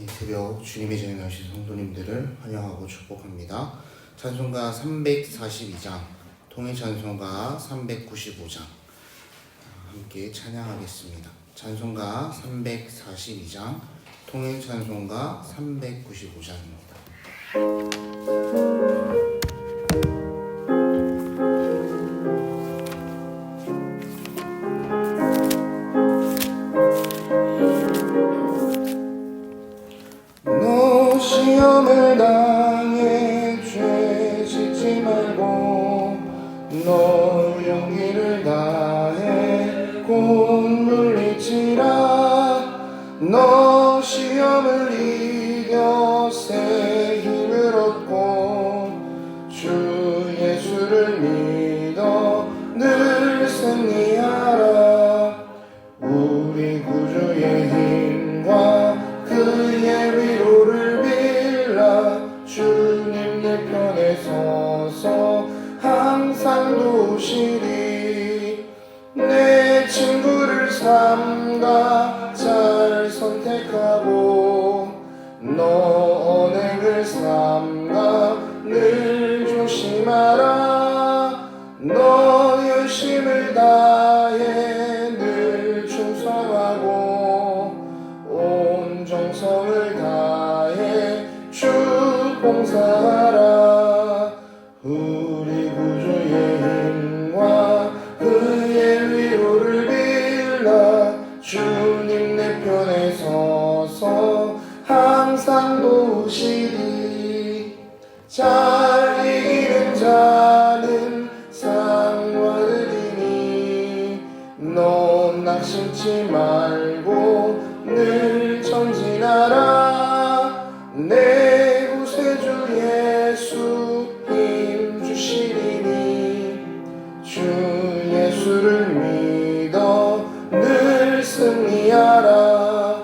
이 새벽 주님의 전에 나오신 성도님들을 환영하고 축복합니다. 찬송가 342장, 통일 찬송가 395장 함께 찬양하겠습니다. 찬송가 342장, 통일 찬송가 395장입니다. 시험을 당해 죄 짓지 말고 너 용기를 다해 곧 물리치라. 너 시험을 이겨 새 힘을 얻고 주 예수를 믿어 늘 승리하라. 우리 구주의 힘과 그의 위로를 주님 내 편에 서서 항상 도우시리. 내 친구를 삼가 잘 선택하고 너 언행을 삼가 늘 조심하라. 너 열심을 다해 늘 충성하고 온 정성을 다해 주 봉사하라. 우리 구주의 힘과 그의 위로를 빌라. 주님 내 편에 서서 항상 도우시리. 잘 이기는 자는 상을 얻으리니 넌 낙심치 말고 늘 전진하라. 내 구세주 예수 힘 주시리니 주 예수를 믿어 늘 승리하라.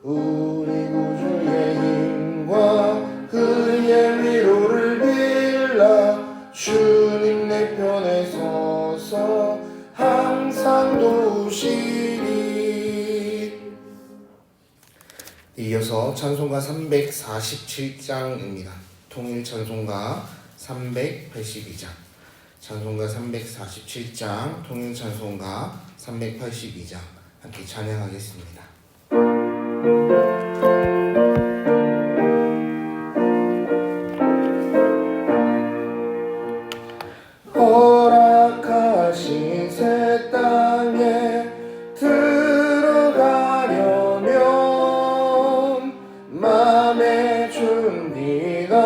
우리 구주의 힘과 그의 위로를 빌라. 주님 내 편에 서서 항상 도우시리. 이어서 찬송가 347장입니다. 통일 찬송가 382장, 찬송가 347장, 통일 찬송가 382장 함께 찬양하겠습니다. 허락하신 새 땅에 들어가려면 맘의 준비가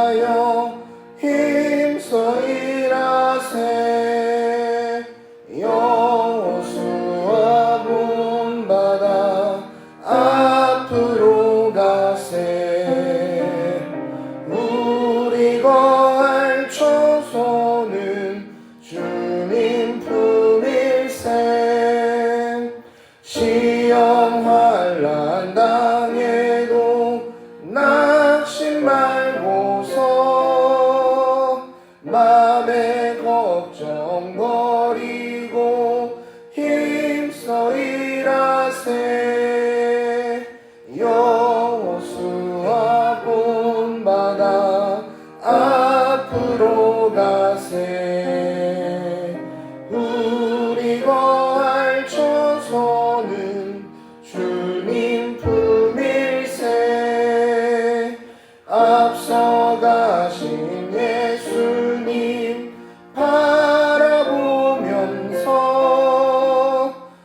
하여 힘써 일하세. 여호수아 본받아 앞으로 가세. 우리 거할 초소는 주님 품일세. 시험 환난 당해도 낙심 말고서 맘에 걱정 버리고 힘써 일하세. 여호수아 본받아 앞으로 가세. 우리 거할 초소는 주님 품일세. 앞서가신 예수님 바라보면서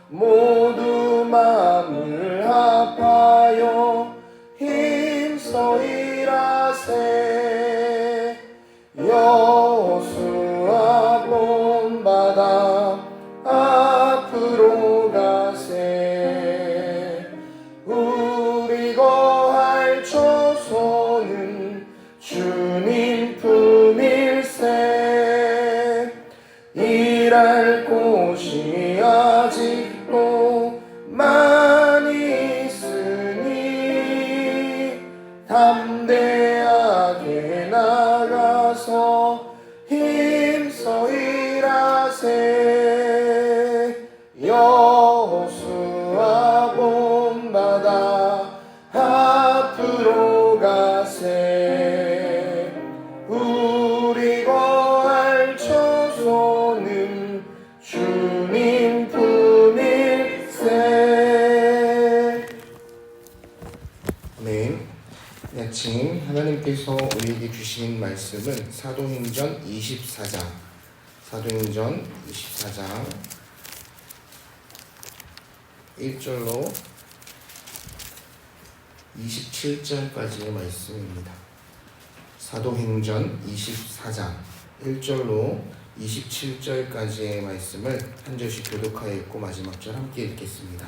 모두 마음을 합하여 힘써 일하세. 여호수아 본받아 앞으로 가세. 우리 거할 초소는 주님 품일세. 일할 곳이 아직도 많이 있으니 담대하게 나가서 힘써 일하세. 여호수아 본받아 거할세 우리 거할 처소는 주님 품일세. 아멘. 이 아침 하나님께서 우리에게 주신 말씀은 사도행전 24장 1절로 27절까지의 말씀입니다. 사도행전 24장 1절로 27절까지의 말씀을 한 절씩 교독하여 읽고 마지막 절 함께 읽겠습니다.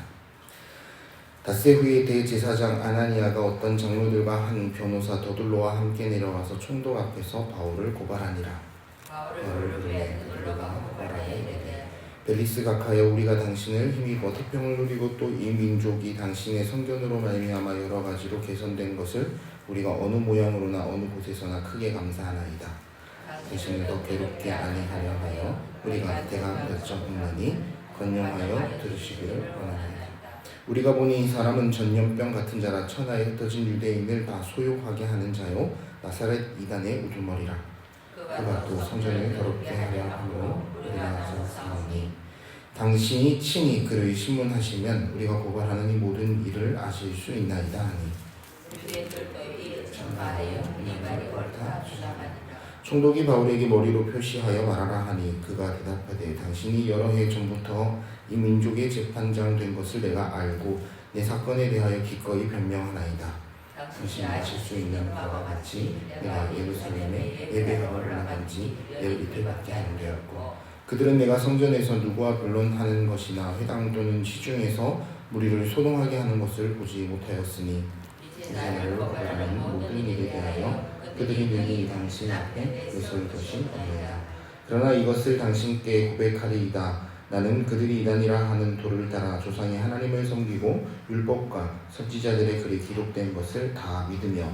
닷새 후에 대제사장 아나니아가 어떤 장로들과 한 변호사 더둘로와 함께 내려와서 총독 앞에서 바울을 고발하니라. 바울을 부르매 더둘로가 고발하여 이르되 벨리스가 가여 우리가 당신을 힘입어 태평을 누리고 또 이 민족이 당신의 선견으로 말미암아 여러 가지로 개선된 것을 우리가 어느 모양으로나 어느 곳에서나 크게 감사하나이다. 당신을 더 괴롭게 아니하려 하여 우리가 대강 여쭤보나니 건령하여 들으시기를 원하나이다. 우리가 보니 이 사람은 전염병 같은 자라 천하에 흩어진 유대인을 다 소욕하게 하는 자요 나사렛 이단의 우두머리라. 그가 또 성전을 더럽게 하려 함으로 우리가 사오니 당신이 친히 그를 신문하시면 우리가 고발하는 이 모든 일을 아실 수 있나이다 하니 총독이 바울에게 머리로 표시하여 말하라 하니 그가 대답하되 당신이 여러 해 전부터 이 민족의 재판장 된 것을 내가 알고 내 사건에 대하여 기꺼이 변명하나이다. 당신이 아실 수 있는 바와 같이 내가 예루살렘에 예배하러 올라간 지 열 이틀밖에 안 되었고 그들은 내가 성전에서 누구와 변론하는 것이나 회당 또는 시중에서 무리를 소동하게 하는 것을 보지 못하였으니 이제 나를 고발하는 모든 일에 대하여 그들이 능히 당신 앞에 의설 것이 없느니라. 그러나 이것을 당신께 고백하리이다. 나는 그들이 이단이라 하는 도를 따라 조상이 하나님을 섬기고 율법과 선지자들의 글이 기록된 것을 다 믿으며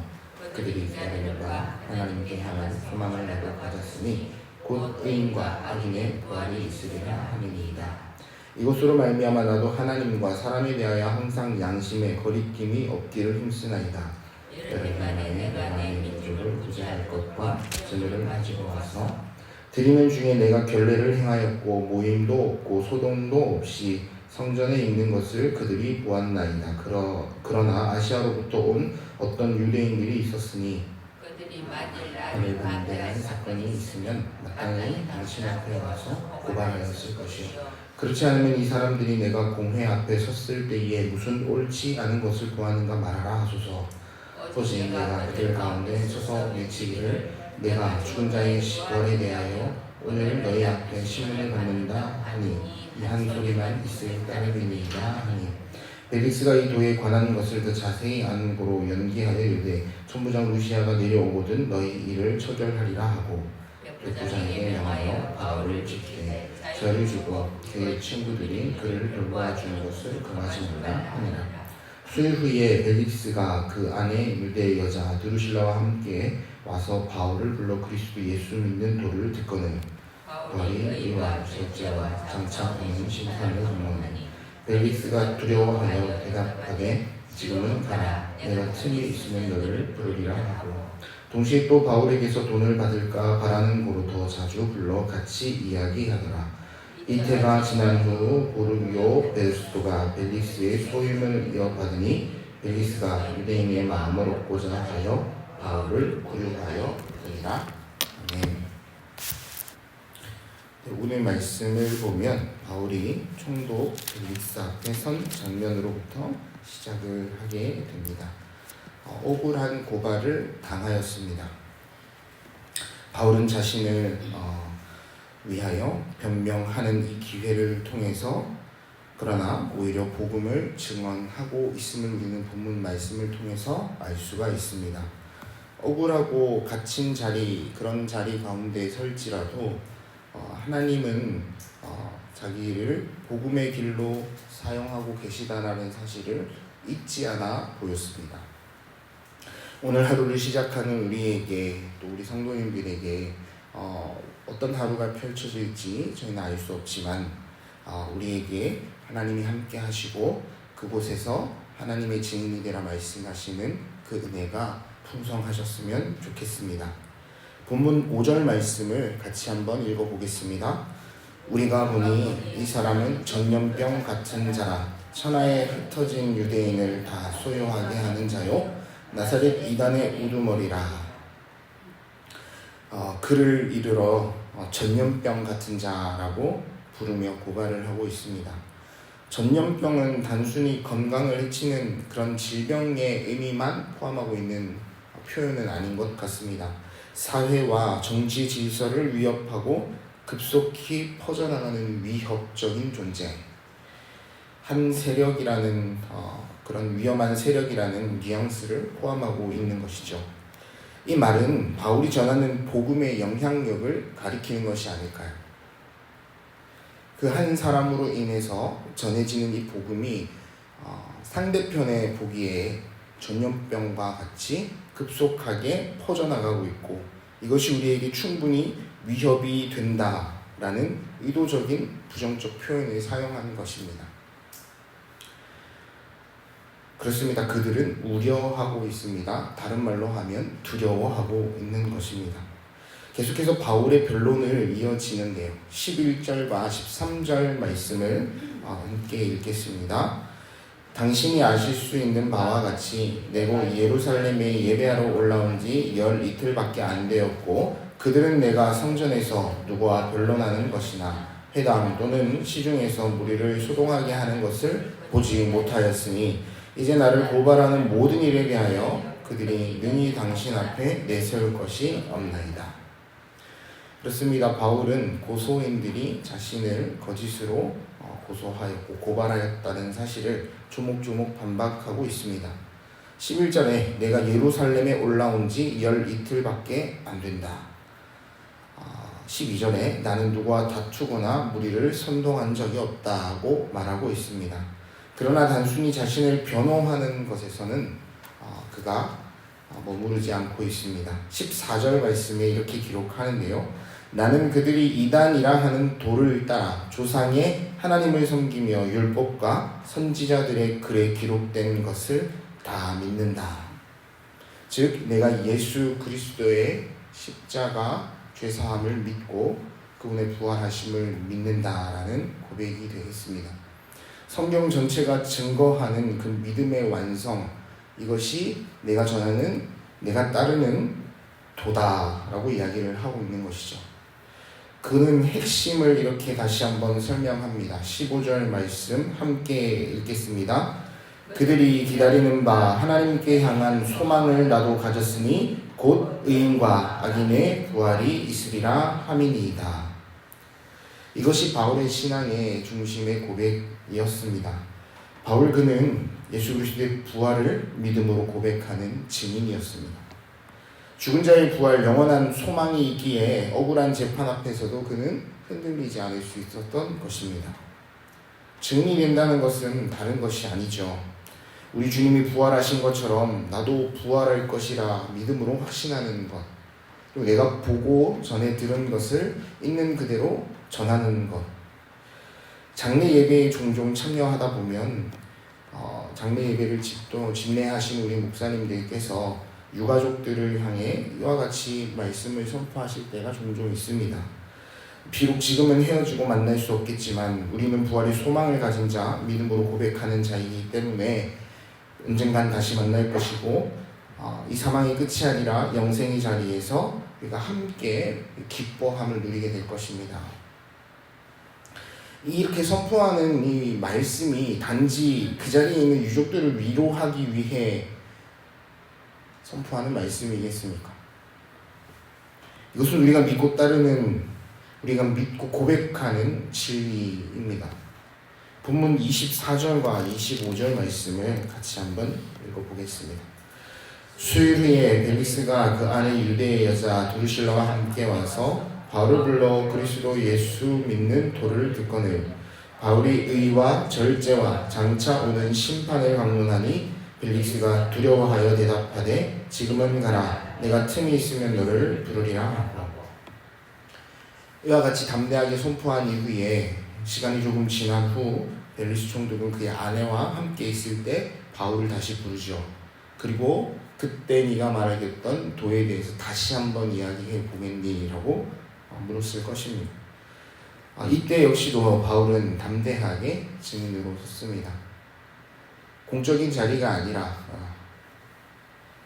그들이 기다리는 바 하나님께 향한 소망을 나도 가졌으니 곧 의인과 악인의 부활이 있으리라 하느니이다. 이것으로 말미암아 나도 하나님과 사람에 대하여 항상 양심에 거리낌이 없기를 힘쓰나이다. 여러 만에 내가 내 민족을 구제할 것과 증거를 가지고 와서 드리는 중에 내가 결례를 행하였고 모임도 없고 소동도 없이 성전에 있는 것을 그들이 보았나이다. 그러나 아시아로부터 온 어떤 유대인들이 있었으니 그들이 반대한 사건이 있으면 마땅히 당신 앞에 와서 고발하였을 것이요. 그렇지 않으면 이 사람들이 내가 공회 앞에 섰을 때에 무슨 옳지 않은 것을 구하는가 말하라 하소서. 오직 내가 그들 가운데 서서 외치기를 내가 죽은 자의 부활에 대하여 오늘 너희 앞에 신문을 받는다 하니 이 한 소리만 있을 따름이니이다 하니 벨리스가 이 도에 관한 것을 더 자세히 아는 고로 연기하여 이르되 천부장 루시아가 내려오거든 너희 일을 처결하리라 하고 백부장에게 명하여 바울을 지키되 저를 주고 그의 친구들이 그를 돌보아 주는 것을 금하지 말라 하니라. 수일 후에 벨리스가 그 아내 유대 여자 드루실라와 함께 와서 바울을 불러 그리스도 예수 믿는 도를 듣거늘 바울이 이와 셋째와 장차 오는 심판을 공언하니 벨리스가 두려워하여 대답하되 지금은 가라 내가 틈이 있으면 너를 부르리라 하고 동시에 또 바울에게서 돈을 받을까 바라는 고로 더 자주 불러 같이 이야기하더라. 이태가 지난 후 보르기오 베스토가 벨리스의 소임을 이어받으니 벨리스가 유대인의 마음을 얻고자 하여 바울을 구류하여 되리라. 아멘. 오늘 말씀을 보면 바울이 총독 벨리스 앞에 선 장면으로부터 시작을 하게 됩니다. 억울한 고발을 당하였습니다. 바울은 자신을 위하여 변명하는 이 기회를 통해서 그러나 오히려 복음을 증언하고 있음을 우리는 본문 말씀을 통해서 알 수가 있습니다. 억울하고 갇힌 자리, 그런 자리 가운데 설지라도 하나님은 자기를 복음의 길로 사용하고 계시다라는 사실을 잊지 않아 보였습니다. 오늘 하루를 시작하는 우리에게 또 우리 성도님들에게 어떤 하루가 펼쳐질지 저희는 알 수 없지만 우리에게 하나님이 함께 하시고 그곳에서 하나님의 증인이 되라 말씀하시는 그 은혜가 풍성하셨으면 좋겠습니다. 본문 5절 말씀을 같이 한번 읽어보겠습니다. 우리가 보니 이 사람은 전염병 같은 자라 천하에 흩어진 유대인을 다 소요하게 하는 자요 나사렛 이단의 우두머리라. 그를 이르러 전염병 같은 자라고 부르며 고발을 하고 있습니다. 전염병은 단순히 건강을 해치는 그런 질병의 의미만 포함하고 있는 표현은 아닌 것 같습니다. 사회와 정치 질서를 위협하고 급속히 퍼져나가는 위협적인 존재, 한 세력이라는 그런 위험한 세력이라는 뉘앙스를 포함하고 있는 것이죠. 이 말은 바울이 전하는 복음의 영향력을 가리키는 것이 아닐까요? 그 한 사람으로 인해서 전해지는 이 복음이 상대편에 보기에 전염병과 같이 급속하게 퍼져나가고 있고 이것이 우리에게 충분히 위협이 된다라는 의도적인 부정적 표현을 사용하는 것입니다. 그렇습니다. 그들은 우려하고 있습니다. 다른 말로 하면 두려워하고 있는 것입니다. 계속해서 바울의 변론을 이어지는데요. 11절과 13절 말씀을 함께 읽겠습니다. 당신이 아실 수 있는 바와 같이 내고 예루살렘에 예배하러 올라온 지 열 이틀밖에 안 되었고 그들은 내가 성전에서 누구와 변론하는 것이나 회당 또는 시중에서 무리를 소동하게 하는 것을 보지 못하였으니 이제 나를 고발하는 모든 일에 대하여 그들이 능히 당신 앞에 내세울 것이 없나이다. 그렇습니다. 바울은 고소인들이 자신을 거짓으로 고소하였고 고발하였다는 사실을 조목조목 반박하고 있습니다. 11절에 내가 예루살렘에 올라온 지 열 이틀밖에 안 된다. 12절에 나는 누구와 다투거나 무리를 선동한 적이 없다고 말하고 있습니다. 그러나 단순히 자신을 변호하는 것에서는 그가 머무르지 않고 있습니다. 14절 말씀에 이렇게 기록하는데요. 나는 그들이 이단이라 하는 도를 따라 조상의 하나님을 섬기며 율법과 선지자들의 글에 기록된 것을 다 믿는다. 즉 내가 예수 그리스도의 십자가 죄사함을 믿고 그분의 부활하심을 믿는다라는 고백이 되겠습니다. 성경 전체가 증거하는 그 믿음의 완성, 이것이 내가 전하는, 내가 따르는 도다라고 이야기를 하고 있는 것이죠. 그는 핵심을 이렇게 다시 한번 설명합니다. 15절 말씀 함께 읽겠습니다. 그들이 기다리는 바 하나님께 향한 소망을 나도 가졌으니 곧 의인과 악인의 부활이 있으리라 함이니이다. 이것이 바울의 신앙의 중심의 고백이었습니다. 바울 그는 예수 그리스도의 부활을 믿음으로 고백하는 증인이었습니다. 죽은 자의 부활, 영원한 소망이 있기에 억울한 재판 앞에서도 그는 흔들리지 않을 수 있었던 것입니다. 증인이 된다는 것은 다른 것이 아니죠. 우리 주님이 부활하신 것처럼 나도 부활할 것이라 믿음으로 확신하는 것, 그리고 내가 보고 전에 들은 것을 있는 그대로 전하는 것. 장례 예배에 종종 참여하다 보면 장례 예배를 집례하신 우리 목사님들께서 유가족들을 향해 이와 같이 말씀을 선포하실 때가 종종 있습니다. 비록 지금은 헤어지고 만날 수 없겠지만 우리는 부활의 소망을 가진 자, 믿음으로 고백하는 자이기 때문에 언젠간 다시 만날 것이고 이 사망이 끝이 아니라 영생의 자리에서 우리가 함께 기뻐함을 누리게 될 것입니다. 이렇게 선포하는 이 말씀이 단지 그 자리에 있는 유족들을 위로하기 위해 선포하는 말씀이겠습니까? 이것은 우리가 믿고 따르는, 우리가 믿고 고백하는 진리입니다. 본문 24절과 25절 말씀을 같이 한번 읽어보겠습니다. 수일 후에 벨리스가 그 안에 유대의 여자 두루실라와 함께 와서 바울을 불러 그리스도 예수 믿는 도를 듣거늘 바울이 의와 절제와 장차 오는 심판을 강론하니 벨리스가 두려워하여 대답하되 지금은 가라 내가 틈이 있으면 너를 부르리라 하고 이와 같이 담대하게 선포한 이후에 시간이 조금 지난 후 벨리스 총독은 그의 아내와 함께 있을 때 바울을 다시 부르죠. 그리고 그때 네가 말하겠던 도에 대해서 다시 한번 이야기해 보겠니라고 물었을 것입니다. 이때 역시도 바울은 담대하게 증인으로 섰습니다. 공적인 자리가 아니라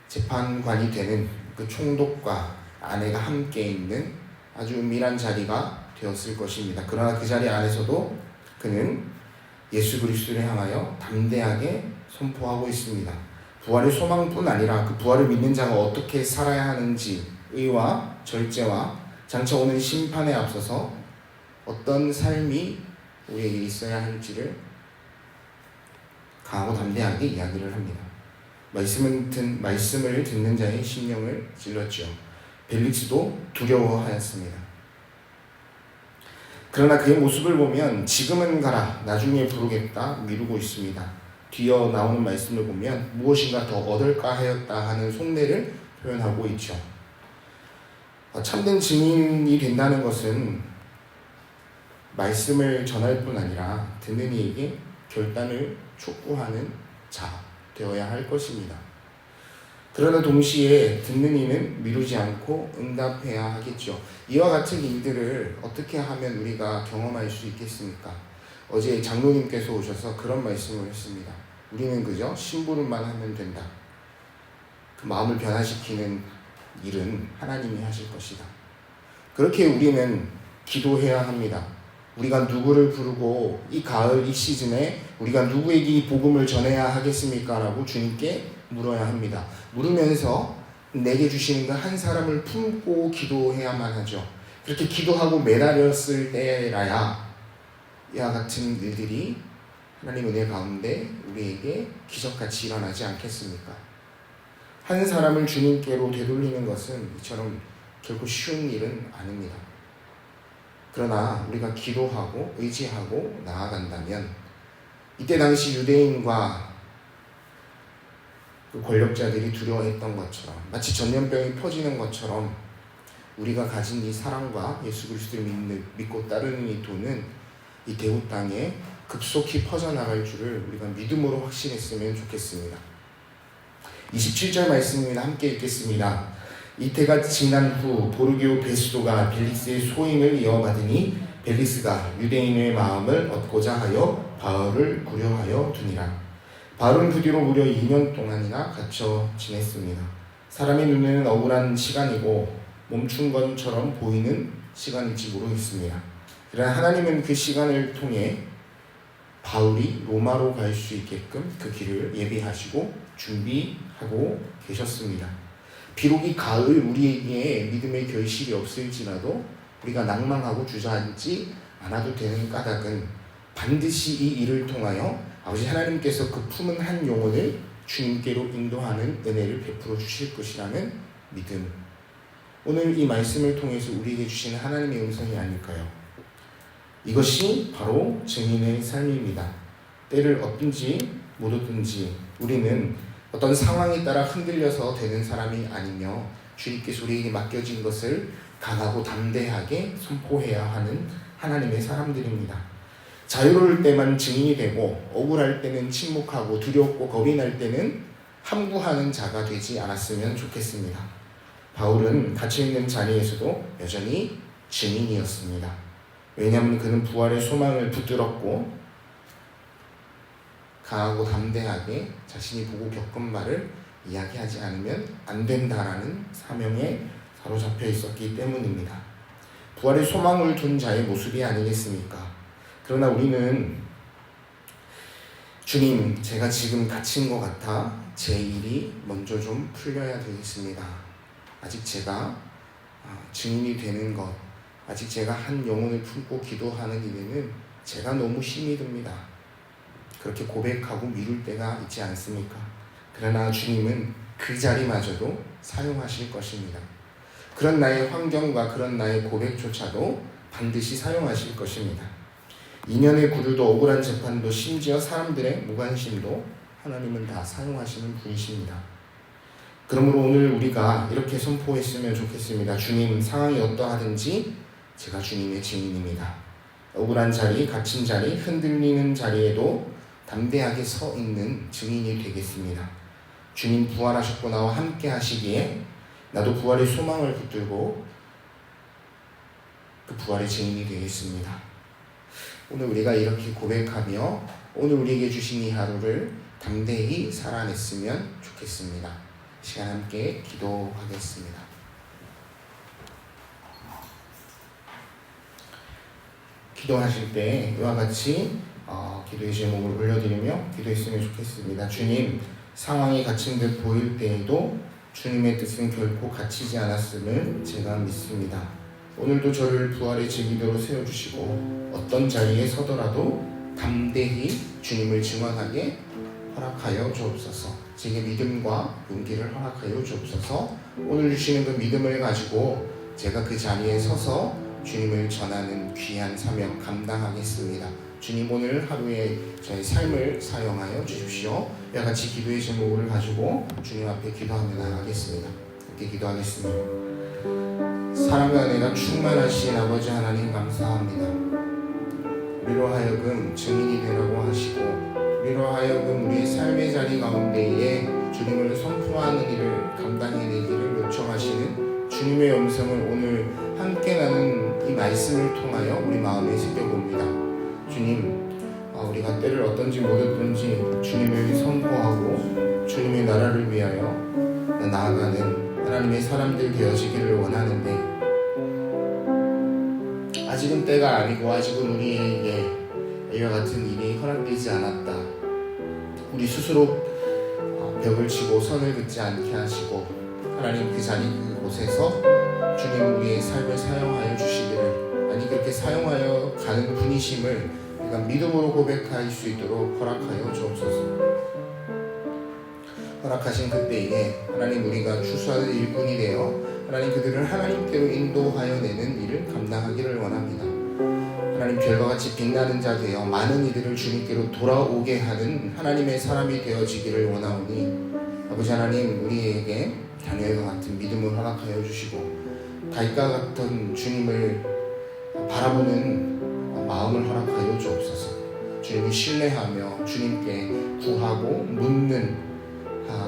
재판관이 되는 그 총독과 아내가 함께 있는 아주 은밀한 자리가 되었을 것입니다. 그러나 그 자리 안에서도 그는 예수 그리스도를 향하여 담대하게 선포하고 있습니다. 부활의 소망뿐 아니라 그 부활을 믿는 자가 어떻게 살아야 하는지, 의와 절제와 장차 오는 심판에 앞서서 어떤 삶이 우리에게 있어야 할지를 강하고 담대하게 이야기를 합니다. 말씀을 듣는 자의 심령을 찔렀죠. 벨릭스도 두려워하였습니다. 그러나 그의 모습을 보면 지금은 가라, 나중에 부르겠다 미루고 있습니다. 뒤어 나오는 말씀을 보면 무엇인가 더 얻을까 하였다 하는 속내를 표현하고 있죠. 참된 증인이 된다는 것은 말씀을 전할 뿐 아니라 듣는 이에게 결단을 촉구하는 자 되어야 할 것입니다. 그러나 동시에 듣는 이는 미루지 않고 응답해야 하겠죠. 이와 같은 일들을 어떻게 하면 우리가 경험할 수 있겠습니까? 어제 장로님께서 오셔서 그런 말씀을 했습니다. 우리는 그저 심부름만 하면 된다. 그 마음을 변화시키는 일은 하나님이 하실 것이다. 그렇게 우리는 기도해야 합니다. 우리가 누구를 부르고 이 가을 이 시즌에 우리가 누구에게 이 복음을 전해야 하겠습니까? 라고 주님께 물어야 합니다. 물으면서 내게 주시는 그 한 사람을 품고 기도해야만 하죠. 그렇게 기도하고 매달렸을 때라야 이와 같은 일들이 하나님 은혜 가운데 우리에게 기적같이 일어나지 않겠습니까? 한 사람을 주님께로 되돌리는 것은 이처럼 결코 쉬운 일은 아닙니다. 그러나 우리가 기도하고 의지하고 나아간다면 이때 당시 유대인과 그 권력자들이 두려워했던 것처럼 마치 전염병이 퍼지는 것처럼 우리가 가진 이 사랑과 예수 그리스도를 믿고 따르는 이 도는 이 대구 땅에 급속히 퍼져나갈 줄을 우리가 믿음으로 확신했으면 좋겠습니다. 27절 말씀입니다. 함께 읽겠습니다. 이태가 지난 후 보르기오 베스도가 벨릭스의 소임을 이어받으니 벨릭스가 유대인의 마음을 얻고자 하여 바울을 구려하여 두니라. 바울은 그 뒤로 무려 2년 동안이나 갇혀 지냈습니다. 사람의 눈에는 억울한 시간이고 멈춘 것처럼 보이는 시간일지 모르겠습니다. 그러나 하나님은 그 시간을 통해 바울이 로마로 갈 수 있게끔 그 길을 예비하시고 준비하고 계셨습니다. 비록 이 가을 우리에게 믿음의 결실이 없을지라도 우리가 낭망하고 주저앉지 않아도 되는 까닭은 반드시 이 일을 통하여 아버지 하나님께서 그 품은 한 영혼을 주님께로 인도하는 은혜를 베풀어 주실 것이라는 믿음. 오늘 이 말씀을 통해서 우리에게 주시는 하나님의 음성이 아닐까요? 이것이 바로 증인의 삶입니다. 때를 얻든지 못 얻든지 우리는 어떤 상황에 따라 흔들려서 되는 사람이 아니며 주님께서 우리에게 맡겨진 것을 강하고 담대하게 선포해야 하는 하나님의 사람들입니다. 자유로울 때만 증인이 되고 억울할 때는 침묵하고 두렵고 겁이 날 때는 함구하는 자가 되지 않았으면 좋겠습니다. 바울은 갇혀있는 자리에서도 여전히 증인이었습니다. 왜냐하면 그는 부활의 소망을 붙들었고 강하고 담대하게 자신이 보고 겪은 말을 이야기하지 않으면 안 된다라는 사명에 사로잡혀 있었기 때문입니다. 부활의 소망을 둔 자의 모습이 아니겠습니까? 그러나 우리는 주님, 제가 지금 갇힌 것 같아 제 일이 먼저 좀 풀려야 되겠습니다. 아직 제가 증인이 되는 것, 아직 제가 한 영혼을 품고 기도하는 일에는 제가 너무 힘이 듭니다. 그렇게 고백하고 미룰 때가 있지 않습니까? 그러나 주님은 그 자리마저도 사용하실 것입니다. 그런 나의 환경과 그런 나의 고백조차도 반드시 사용하실 것입니다. 인연의 구류도 억울한 재판도 심지어 사람들의 무관심도 하나님은 다 사용하시는 분이십니다. 그러므로 오늘 우리가 이렇게 선포했으면 좋겠습니다. 주님, 상황이 어떠하든지 제가 주님의 증인입니다. 억울한 자리, 갇힌 자리, 흔들리는 자리에도 담대하게 서 있는 증인이 되겠습니다. 주님 부활하셨고 나와 함께 하시기에 나도 부활의 소망을 붙들고 그 부활의 증인이 되겠습니다. 오늘 우리가 이렇게 고백하며 오늘 우리에게 주신 이 하루를 담대히 살아냈으면 좋겠습니다. 시간 함께 기도하겠습니다. 기도하실 때 이와 같이 기도의 제목을 올려드리며 기도했으면 좋겠습니다. 주님, 상황이 갇힌 듯 보일 때에도 주님의 뜻은 결코 갇히지 않았음을 제가 믿습니다. 오늘도 저를 부활의 제기도로 세워주시고 어떤 자리에 서더라도 담대히 주님을 증언하게 허락하여 주옵소서. 제게 믿음과 용기를 허락하여 주옵소서. 오늘 주시는 그 믿음을 가지고 제가 그 자리에 서서 주님을 전하는 귀한 사명 감당하겠습니다. 주님, 오늘 하루에 저의 삶을 사용하여 주십시오. 이와 같이 기도의 제목을 가지고 주님 앞에 기도하며 나가겠습니다. 이렇게 기도하겠습니다. 사랑과 은혜가 충만하신 아버지 하나님 감사합니다. 우리로 하여금 증인이 되라고 하시고 우리로 하여금 우리의 삶의 자리 가운데에 주님을 선포하는 일을 감당해내기를 요청하시는 주님의 음성을 오늘 함께 나눈 이 말씀을 통하여 우리 마음에 새겨봅니다. 주님, 우리가 때를 어떤지 못했던지 주님을 선포하고 주님의 나라를 위하여 나아가는 하나님의 사람들 되어지기를 원하는데 아직은 때가 아니고 아직은 우리에게 이와 같은 일이 허락되지 않았다. 우리 스스로 벽을 치고 선을 긋지 않게 하시고 하나님 그 자리 그곳에서 주님 우리의 삶을 사용하여 주시기를, 아니 그렇게 사용하여 가는 분이심을 우리가 믿음으로 고백할 수 있도록 허락하여 주옵소서. 허락하신 그때에 하나님 우리가 추수하는 일꾼이 되어 하나님 그들을 하나님께로 인도하여 내는 일을 감당하기를 원합니다. 하나님 별과 같이 빛나는 자 되어 많은 이들을 주님께로 돌아오게 하는 하나님의 사람이 되어지기를 원하오니 아버지 하나님 우리에게 다니엘과 같은 믿음을 허락하여 주시고 다윗과 같은 주님을 바라보는 마음을 허락하여 주옵소서. 주님을 신뢰하며 주님께 구하고 묻는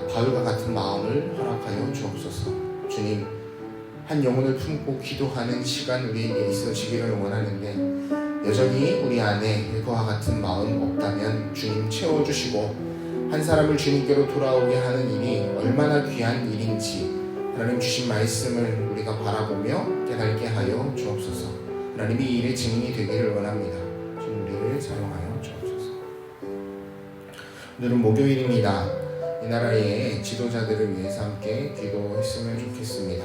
바울과 같은 마음을 허락하여 주옵소서. 주님, 한 영혼을 품고 기도하는 시간 우리에게 있어지기를 원하는데 여전히 우리 안에 그와 같은 마음 없다면 주님 채워주시고 한 사람을 주님께로 돌아오게 하는 일이 얼마나 귀한 일인지 하나님 주신 말씀을 우리가 바라보며 깨닫게 하여 주옵소서. 하나님이 이 일의 증인이 되기를 원합니다. 주님 우리를 사용하여 주옵소서. 오늘은 목요일입니다. 이 나라의 지도자들을 위해서 함께 기도했으면 좋겠습니다.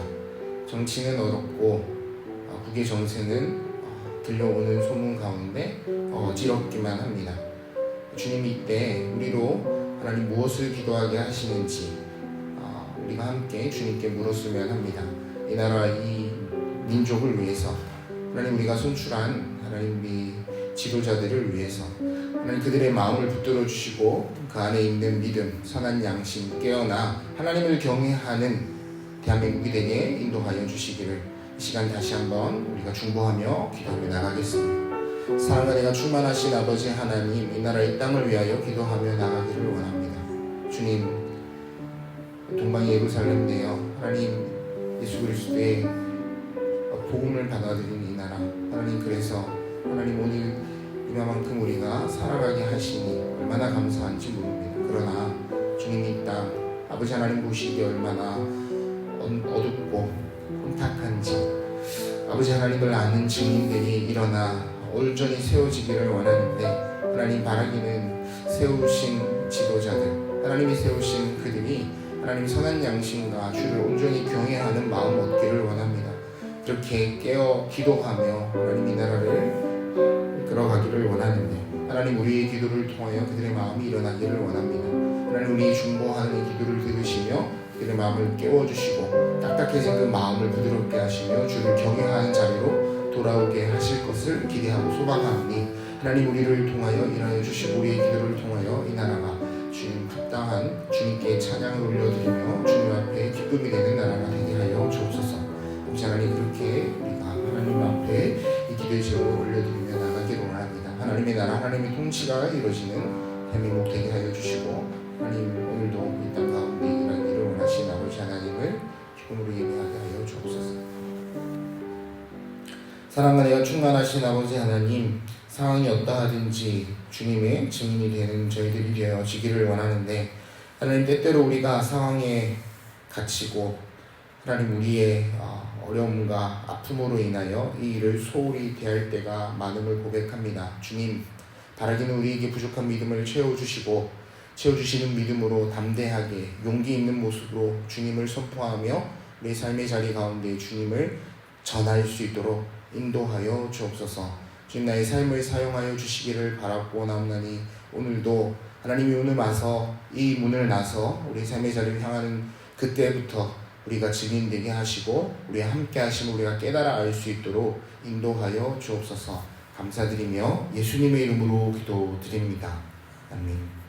정치는 어렵고 국의 정세는 들려오는 소문 가운데 어지럽기만 합니다. 주님이 이때 우리로 하나님 무엇을 기도하게 하시는지 우리가 함께 주님께 물었으면 합니다. 이 나라 이 민족을 위해서 하나님 우리가 선출한 하나님의 지도자들을 위해서 하나님 그들의 마음을 붙들어 주시고 그 안에 있는 믿음, 선한 양심 깨어나 하나님을 경외하는 대한민국이 되게 인도하여 주시기를 이 시간 다시 한번 우리가 중보하며 기도하며 나가겠습니다. 사랑과 은혜가 충만하신 아버지 하나님, 이 나라 이 땅을 위하여 기도하며 나가기를 원합니다. 주님, 동방 예루살렘 되어 하나님 예수 그리스도의 복음을 받아들인 이 나라, 하나님 그래서 하나님 오늘 이만큼 우리가 살아가게 하시니 얼마나 감사한지 모릅니다. 그러나 주님 이 땅 아버지 하나님 보시기에 얼마나 어둡고 혼탁한지 아버지 하나님을 아는 증인들이 일어나 온전히 세워지기를 원하는데 하나님 바라기는 세우신 지도자들, 하나님이 세우신 그들이 하나님 선한 양심과 주를 온전히 경외하는 마음 얻기를 원합니다. 그렇게 깨어 기도하며 하나님 이 나라를 이끌어가기를 원하는데 하나님 우리의 기도를 통하여 그들의 마음이 일어나기를 원합니다. 하나님 우리의 중보하는 기도를 들으시며 그들의 마음을 깨워주시고 딱딱해진 그 마음을 부드럽게 하시며 주를 경외하는 자리로 돌아오게 하실 것을 기대하고 소망하오니 하나님 우리를 통하여 일하여 주시고 우리의 기도를 통하여 이 나라가 주님 합당한 주님께 찬양을 올려드리며 주님 앞에 기쁨이 되는 나라가 되게 하여 주옵소서. 하나님 그렇게 우리가 하나님 앞에 이 기도의 제목을 올려드리며 나가기를 원합니다. 하나님의 나라 하나님의 통치가 이루어지는 햄이 못되게 하여 주시고 하나님 오늘도 이 땅 가운데 일하는 일을 원하신 아버지 하나님을 기쁨으로 예배하게 하여 주옵소서. 사랑과 내가 충만하신 아버지 하나님, 상황이 어떠하든지 주님의 증인이 되는 저희들이 되어지기를 원하는데 하나님 때때로 우리가 상황에 갇히고 하나님 우리의 어려움과 아픔으로 인하여 이 일을 소홀히 대할 때가 많음을 고백합니다. 주님, 바라기는 우리에게 부족한 믿음을 채워주시는 믿음으로 담대하게 용기 있는 모습으로 주님을 선포하며 내 삶의 자리 가운데 주님을 전할 수 있도록 인도하여 주옵소서. 주님, 나의 삶을 사용하여 주시기를 바라고 원하오나니 오늘도 하나님이 오늘 와서 이 문을 나서 우리 삶의 자리를 향하는 그때부터 우리가 증인되게 하시고 우리와 함께 하심을 우리가 깨달아 알 수 있도록 인도하여 주옵소서. 감사드리며 예수님의 이름으로 기도드립니다. 아멘.